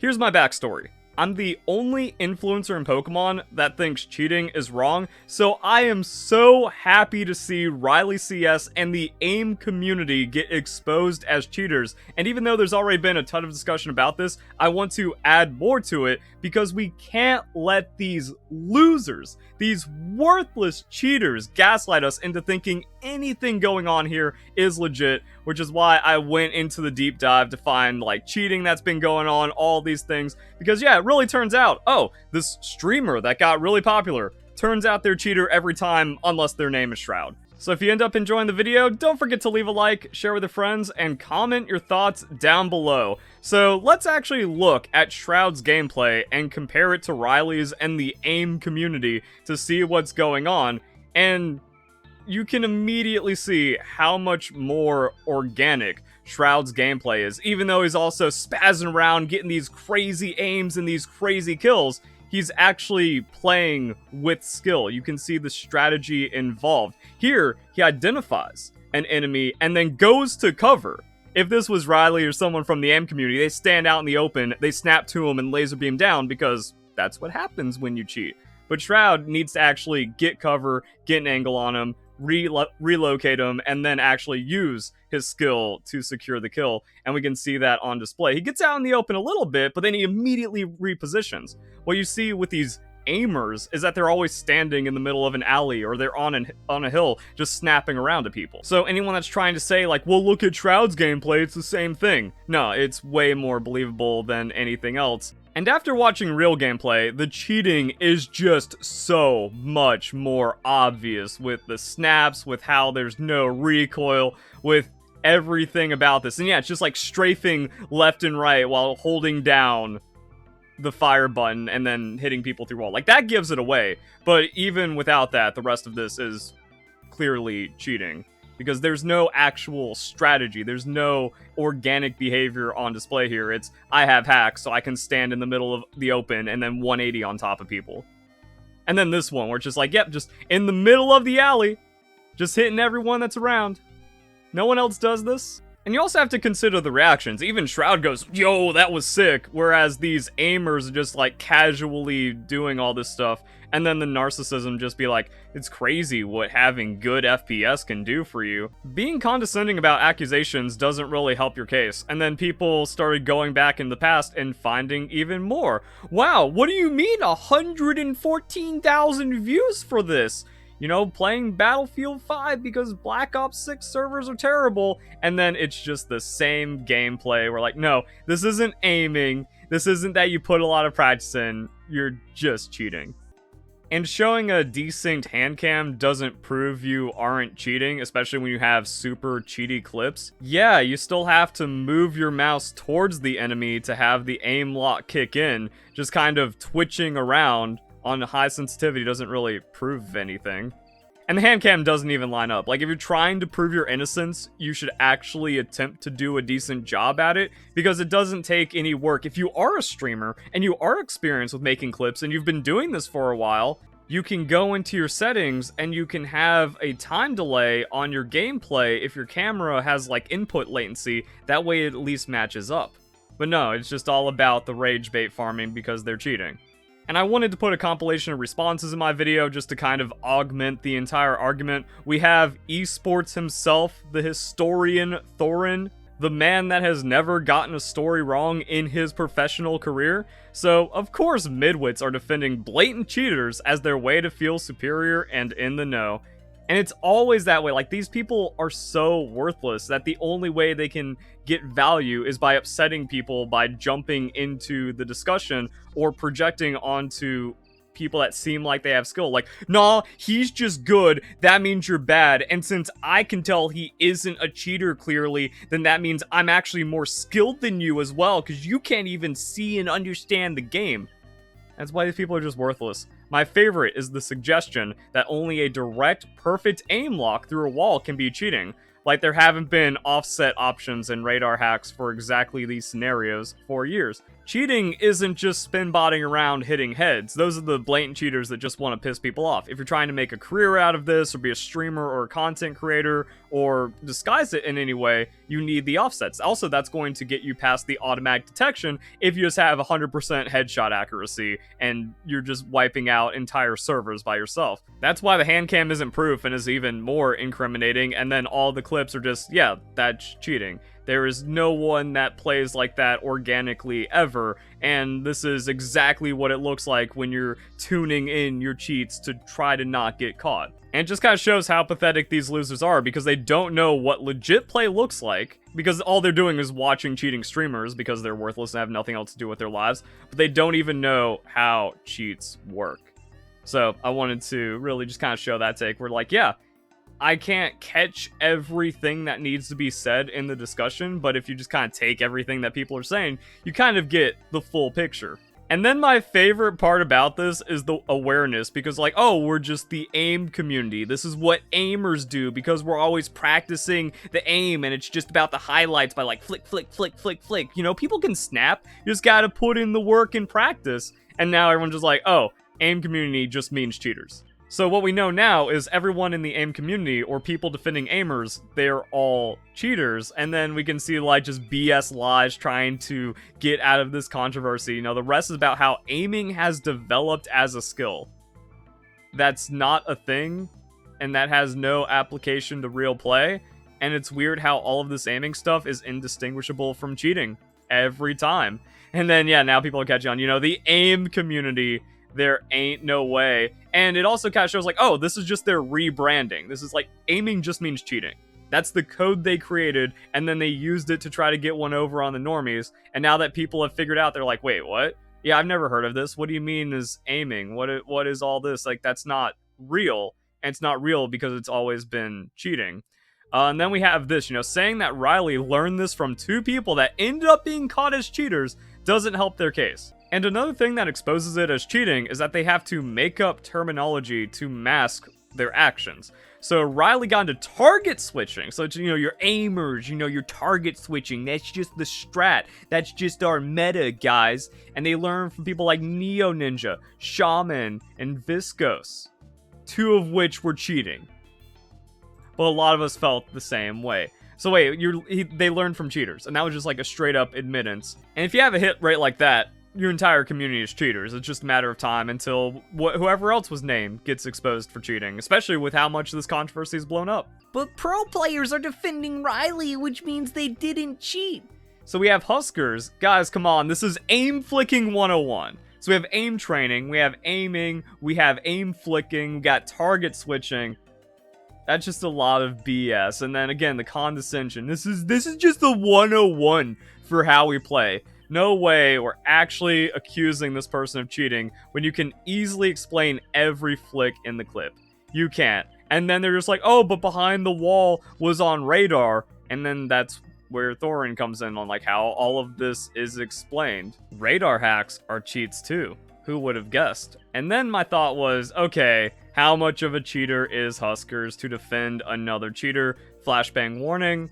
Here's my backstory. I'm the only influencer in Pokemon that thinks cheating is wrong, so I am so happy to see Riley CS and the AIM community get exposed as cheaters. And even though there's already been a ton of discussion about this, I want to add more to it because we can't let these losers, these worthless cheaters, gaslight us into thinking anything going on here is legit, which is why I went into the deep dive to find like cheating that's been going on, all these things, because yeah, it really turns out, oh, this streamer that got really popular, turns out they're cheater every time unless their name is Shroud. So if you end up enjoying the video, don't forget to leave a like, share with your friends, and comment your thoughts down below. So let's actually look at Shroud's gameplay and compare it to Riley's and the AIM community to see what's going on, and you can immediately see how much more organic Shroud's gameplay is. Even though he's also spazzing around, getting these crazy aims and these crazy kills, he's actually playing with skill. You can see the strategy involved. Here, he identifies an enemy and then goes to cover. If this was Riley or someone from the AIM community, they stand out in the open, they snap to him and laser beam down because that's what happens when you cheat. But Shroud needs to actually get cover, get an angle on him, relocate him, and then actually use his skill to secure the kill, and we can see that on display. He gets out in the open a little bit, but then he immediately repositions. What you see with these aimers is that they're always standing in the middle of an alley, or they're on a hill just snapping around to people. So anyone that's trying to say like, well, look at Shroud's gameplay, it's the same thing. No, it's way more believable than anything else. And after watching real gameplay, the cheating is just so much more obvious with the snaps, with how there's no recoil, with everything about this. And yeah, it's just like strafing left and right while holding down the fire button and then hitting people through wall. Like, that gives it away. But even without that, the rest of this is clearly cheating, because there's no actual strategy. There's no organic behavior on display here. It's, I have hacks, so I can stand in the middle of the open and then 180 on top of people. And then this one, where it's just like, yep, just in the middle of the alley, just hitting everyone that's around. No one else does this. And you also have to consider the reactions. Even Shroud goes, yo, that was sick. Whereas these aimers are just like casually doing all this stuff. And then the narcissism just be like, it's crazy what having good FPS can do for you. Being condescending about accusations doesn't really help your case. And then people started going back in the past and finding even more. Wow, what do you mean 114,000 views for this? You know, playing Battlefield 5 because Black Ops 6 servers are terrible, and then it's just the same gameplay. We're like, no, this isn't aiming, this isn't that you put a lot of practice in, you're just cheating. And showing a desync hand cam doesn't prove you aren't cheating, especially when you have super cheaty clips. Yeah, you still have to move your mouse towards the enemy to have the aim lock kick in. Just kind of twitching around on high sensitivity doesn't really prove anything. And the hand cam doesn't even line up. Like, if you're trying to prove your innocence, you should actually attempt to do a decent job at it, because it doesn't take any work. If you are a streamer and you are experienced with making clips and you've been doing this for a while, you can go into your settings and you can have a time delay on your gameplay if your camera has like input latency. That way it at least matches up. But no, it's just all about the rage bait farming because they're cheating. And I wanted to put a compilation of responses in my video just to kind of augment the entire argument. We have esports himself, the historian Thorin, the man that has never gotten a story wrong in his professional career. So, of course, midwits are defending blatant cheaters as their way to feel superior and in the know. And it's always that way. Like, these people are so worthless that the only way they can get value is by upsetting people, by jumping into the discussion or projecting onto people that seem like they have skill. Like, nah, he's just good, that means you're bad. And since I can tell he isn't a cheater clearly, then that means I'm actually more skilled than you as well, because you can't even see and understand the game. That's why these people are just worthless. My favorite is the suggestion that only a direct, perfect aim lock through a wall can be cheating. Like, there haven't been offset options and radar hacks for exactly these scenarios for years. cheating isn't just spin botting around hitting heads. Those are the blatant cheaters that just want to piss people off. If you're trying to make a career out of this, or be a streamer or a content creator, or disguise it in any way, you need the offsets. Also, that's going to get you past the automatic detection if you just have 100% headshot accuracy and you're just wiping out entire servers by yourself. That's why the hand cam isn't proof and is even more incriminating, and then all the clips are just, yeah, that's cheating. There is no one that plays like that organically ever, and this is exactly what it looks like when you're tuning in your cheats to try to not get caught. And it just kind of shows how pathetic these losers are, because they don't know what legit play looks like, because all they're doing is watching cheating streamers because they're worthless and have nothing else to do with their lives, but they don't even know how cheats work. So I wanted to really just kind of show that take. We're like, yeah, I can't catch everything that needs to be said in the discussion, but if you just kind of take everything that people are saying, you kind of get the full picture. And then my favorite part about this is the awareness, because like, oh, we're just the aim community. This is what aimers do, because we're always practicing the aim, and it's just about the highlights by like flick, flick, flick, flick, flick. You know, people can snap. You just gotta put in the work and practice. And now everyone's just like, oh, aim community just means cheaters. So what we know now is everyone in the AIM community, or people defending aimers, they're all cheaters. And then we can see like just BS lies trying to get out of this controversy. You know, the rest is about how aiming has developed as a skill. That's not a thing, and that has no application to real play. And it's weird how all of this aiming stuff is indistinguishable from cheating every time. And then, yeah, now people are catching on, you know, the AIM community, there ain't no way. And it also kind of shows like, oh, this is just their rebranding. This is like, aiming just means cheating. That's the code they created, and then they used it to try to get one over on the normies. And now that people have figured out, they're like, wait, what? Yeah, I've never heard of this. What do you mean is aiming? What is all this? Like, that's not real. And it's not real because it's always been cheating. And then we have this, you know, saying that Riley learned this from two people that ended up being caught as cheaters doesn't help their case. And another thing that exposes it as cheating is that they have to make up terminology to mask their actions. So Riley got into target switching. So, you know, your aimers, you know, your target switching. That's just the strat. That's just our meta, guys. And they learn from people like Neo Ninja, Shaman, and Viscos. Two of which were cheating. But a lot of us felt the same way. So wait, they learned from cheaters. And that was just like a straight up admittance. And if you have a hit rate like that, your entire community is cheaters. It's just a matter of time until whoever else was named gets exposed for cheating, especially with how much this controversy is blown up. But pro players are defending Riley, which means they didn't cheat. So we have Huskerrs. Guys, come on, this is aim flicking 101. So we have aim training, we have aiming, we have aim flicking, we got target switching. That's just a lot of BS. And then again, the condescension. This is just the 101 for how we play. No way we're actually accusing this person of cheating when you can easily explain every flick in the clip. You can't. And then they're just like, oh, but behind the wall was on radar. And then that's where Thorin comes in on like how all of this is explained. Radar hacks are cheats too. Who would have guessed? And then my thought was, okay, how much of a cheater is Huskerrs to defend another cheater? Flashbang warning.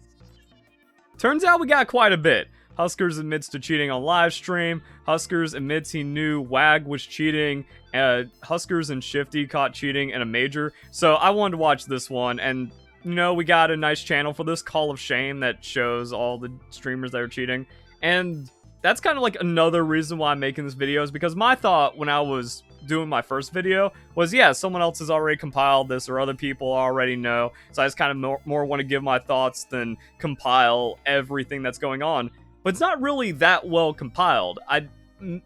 Turns out we got quite a bit. Huskerrs admits to cheating on live stream. Huskerrs admits he knew WAG was cheating. Huskerrs and Shifty caught cheating in a major. So I wanted to watch this one, and you know, we got a nice channel for this, Call of Shame, that shows all the streamers that are cheating. And that's kind of like another reason why I'm making this video, is because my thought when I was doing my first video was, yeah, someone else has already compiled this, or other people already know. So I just kind of more want to give my thoughts than compile everything that's going on. But it's not really that well compiled.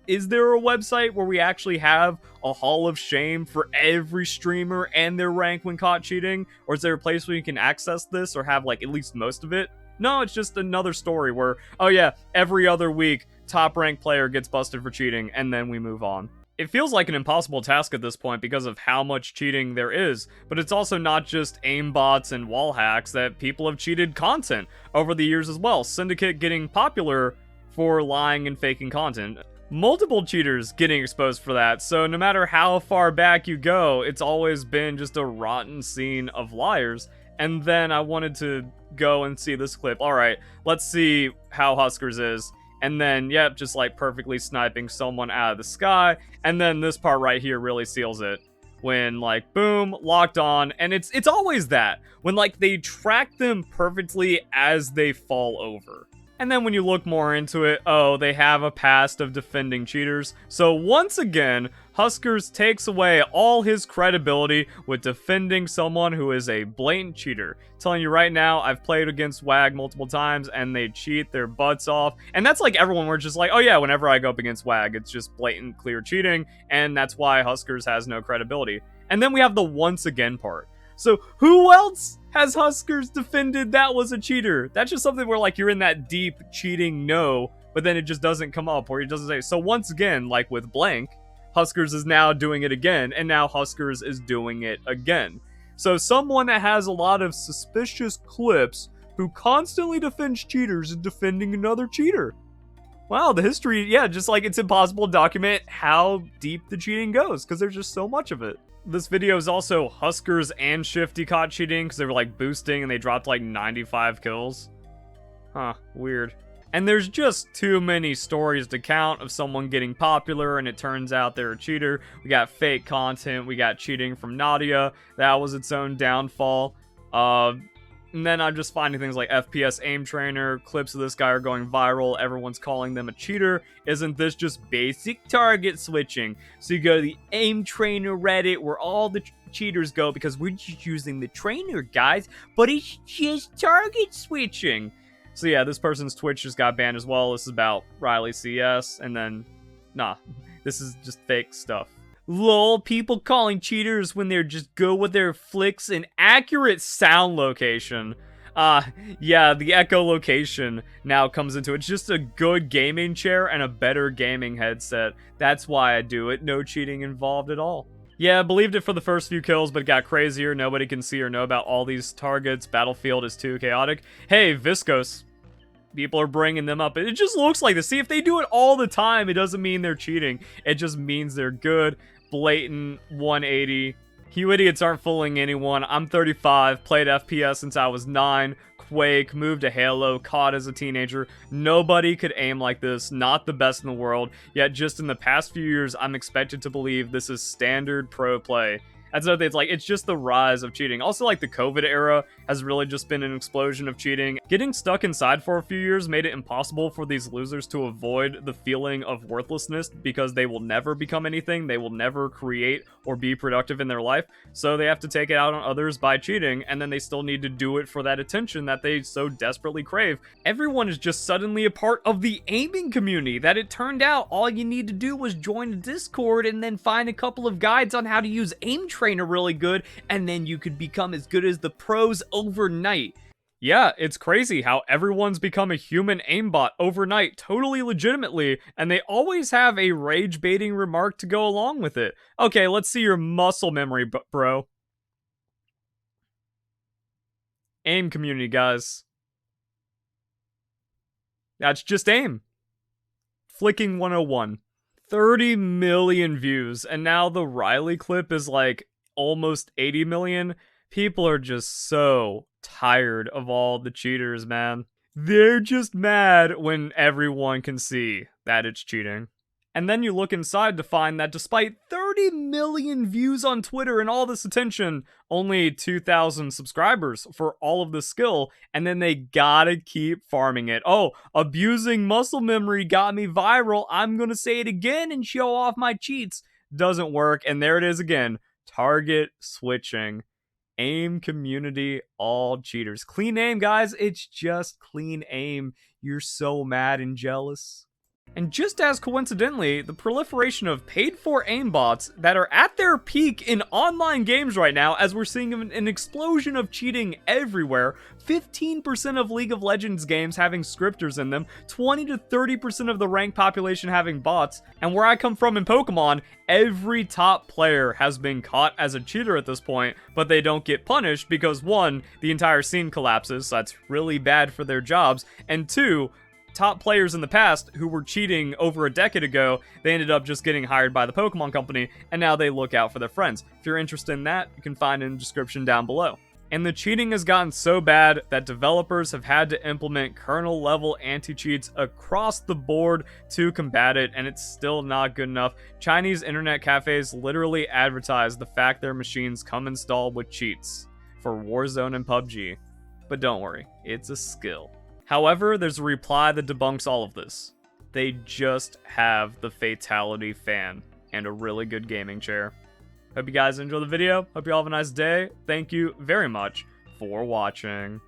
Is there a website where we actually have a Hall of Shame for every streamer and their rank when caught cheating? Or is there a place where you can access this or have like at least most of it? No, it's just another story where, oh yeah, every other week, top ranked player gets busted for cheating, and then we move on. It feels like an impossible task at this point because of how much cheating there is, but it's also not just aimbots and wall hacks that people have cheated content over the years as well. Syndicate getting popular for lying and faking content. Multiple cheaters getting exposed for that, so no matter how far back you go, it's always been just a rotten scene of liars. And then I wanted to go and see this clip. Alright, let's see how Huskerrs is. and then, yep, just like perfectly sniping someone out of the sky. And then this part right here really seals it. When like, boom, locked on, and it's always that. When like they track them perfectly as they fall over. And then when you look more into it, oh, they have a past of defending cheaters. So once again, Huskerrs takes away all his credibility with defending someone who is a blatant cheater. Telling you right now, I've played against WAG multiple times and they cheat their butts off. And that's like everyone, we're just like, oh yeah, whenever I go up against WAG, it's just blatant, clear cheating. And that's why Huskerrs has no credibility. And then we have the once again part. So who else has Huskerrs defended that was a cheater? That's just something where like you're in that deep cheating no, but then it just doesn't come up, or it doesn't say. So once again, like with blank, Huskerrs is now doing it again, and now Huskerrs is doing it again. So someone that has a lot of suspicious clips who constantly defends cheaters is defending another cheater. Wow, the history, yeah, just like it's impossible to document how deep the cheating goes, because there's just so much of it. This video is also Huskerrs and Shifty caught cheating because they were like boosting and they dropped like 95 kills. Huh, weird. And there's just too many stories to count of someone getting popular and it turns out they're a cheater. We got fake content, we got cheating from Nadia. That was its own downfall. And then I'm just finding things like FPS aim trainer, clips of this guy are going viral, everyone's calling them a cheater. Isn't this just basic target switching? So you go to the aim trainer Reddit where all the cheaters go because we're just using the trainer, guys, but it's just target switching. So yeah, this person's Twitch just got banned as well. This is about Riley CS, and then, nah, this is just fake stuff. Lol, people calling cheaters when they're just good with their flicks and accurate sound location. Yeah, the echolocation now comes into it. It's just a good gaming chair and a better gaming headset. That's why I do it. No cheating involved at all. Yeah, I believed it for the first few kills, but it got crazier. Nobody can see or know about all these targets. Battlefield is too chaotic. Hey, Viscos. People are bringing them up. It just looks like this. See, if they do it all the time, it doesn't mean they're cheating. It just means they're good. Blatant 180. You idiots aren't fooling anyone. I'm 35, played FPS since I was 9, Quake, moved to Halo, COD as a teenager. Nobody could aim like this, not the best in the world, yet just in the past few years, I'm expected to believe this is standard pro play. That's another thing, it's like, it's just the rise of cheating. Also, like, the COVID era has really just been an explosion of cheating. Getting stuck inside for a few years made it impossible for these losers to avoid the feeling of worthlessness because they will never become anything, they will never create or be productive in their life, so they have to take it out on others by cheating, and then they still need to do it for that attention that they so desperately crave. Everyone is just suddenly a part of the aiming community, that it turned out all you need to do was join a Discord and then find a couple of guides on how to use aim trainer really good, and then you could become as good as the pros overnight. Yeah, it's crazy how everyone's become a human aimbot overnight, totally legitimately, and they always have a rage-baiting remark to go along with it. Okay, let's see your muscle memory, bro. Aim community, guys. That's just aim. Flicking 101. 30 million views, and now the Riley clip is like almost 80 million. People are just so tired of all the cheaters, man. They're just mad when everyone can see that it's cheating. And then you look inside to find that despite 30 million views on Twitter and all this attention, only 2,000 subscribers for all of the skill, and then they gotta keep farming it. Oh, abusing muscle memory got me viral. I'm gonna say it again and show off my cheats. Doesn't work, and there it is again. Target switching. Aim community, all cheaters. Clean aim, guys. It's just clean aim. You're so mad and jealous. And just as coincidentally, the proliferation of paid-for aimbots that are at their peak in online games right now, as we're seeing an explosion of cheating everywhere, 15% of League of Legends games having scripters in them, 20 to 30% of the ranked population having bots, and where I come from in Pokemon, every top player has been caught as a cheater at this point, but they don't get punished because 1, the entire scene collapses, so that's really bad for their jobs, and 2, top players in the past who were cheating over a decade ago, they ended up just getting hired by the Pokemon company, and now they look out for their friends. If you're interested in that, you can find it in the description down below. And the cheating has gotten so bad that developers have had to implement kernel-level anti-cheats across the board to combat it, and it's still not good enough. Chinese internet cafes literally advertise the fact their machines come installed with cheats for Warzone and PUBG. But don't worry, it's a skill. However, there's a reply that debunks all of this. They just have the Fatality fan and a really good gaming chair. Hope you guys enjoy the video. Hope you all have a nice day. Thank you very much for watching.